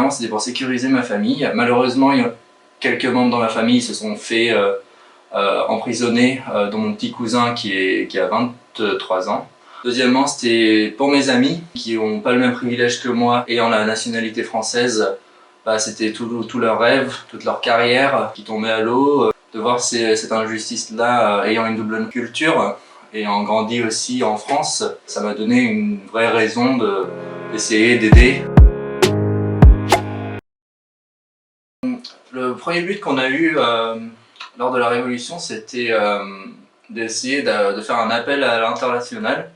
premièrement, c'était pour sécuriser ma famille. Malheureusement, quelques membres dans ma famille se sont fait emprisonner, dont mon petit cousin qui a 23 ans. Deuxièmement, c'était pour mes amis qui n'ont pas le même privilège que moi, ayant la nationalité française. C'était tout leur rêve, toute leur carrière qui tombait à l'eau. De voir cette injustice-là, ayant une double culture, ayant grandi aussi en France, ça m'a donné une vraie raison d'essayer d'aider. Le premier but qu'on a eu lors de la Révolution, c'était d'essayer de faire un appel à l'international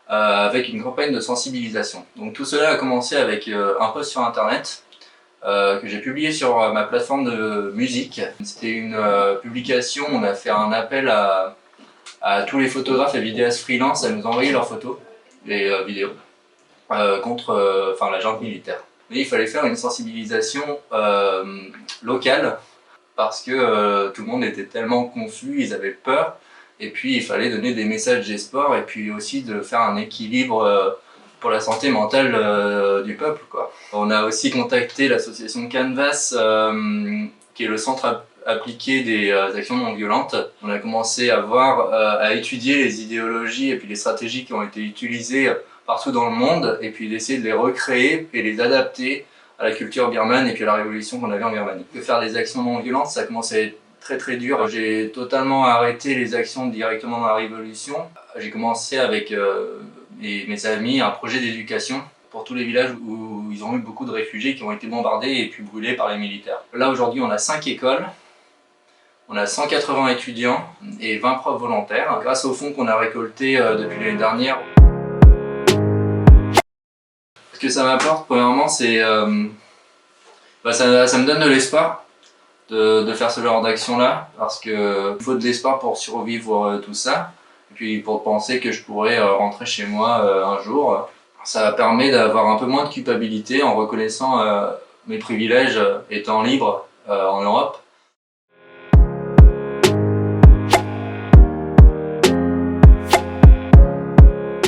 avec une campagne de sensibilisation. Donc tout cela a commencé avec un post sur internet que j'ai publié sur ma plateforme de musique. C'était une publication, on a fait un appel à tous les photographes et vidéastes freelance à nous envoyer leurs photos et vidéos contre la junte militaire. Mais il fallait faire une sensibilisation locale parce que tout le monde était tellement confus, ils avaient peur, et puis il fallait donner des messages d'espoir et puis aussi de faire un équilibre pour la santé mentale du peuple, quoi. On a aussi contacté l'association Canvas, qui est le centre appliqué des actions non violentes. On a commencé à étudier les idéologies et puis les stratégies qui ont été utilisées partout dans le monde, et puis d'essayer de les recréer et les adapter à la culture birmane et puis à la révolution qu'on avait en Birmanie. Faire des actions non violentes, ça a commencé à être très très dur. J'ai totalement arrêté les actions directement dans la révolution. J'ai commencé avec mes amis un projet d'éducation pour tous les villages où ils ont eu beaucoup de réfugiés qui ont été bombardés et puis brûlés par les militaires. Là aujourd'hui on a 5 écoles, on a 180 étudiants et 20 profs volontaires grâce aux fonds qu'on a récoltés depuis l'année dernière. Ce que ça m'apporte premièrement, c'est ça me donne de l'espoir de faire ce genre d'action là, parce qu'il faut de l'espoir pour survivre tout ça, et puis pour penser que je pourrais rentrer chez moi un jour. Ça permet d'avoir un peu moins de culpabilité en reconnaissant mes privilèges étant libre en Europe.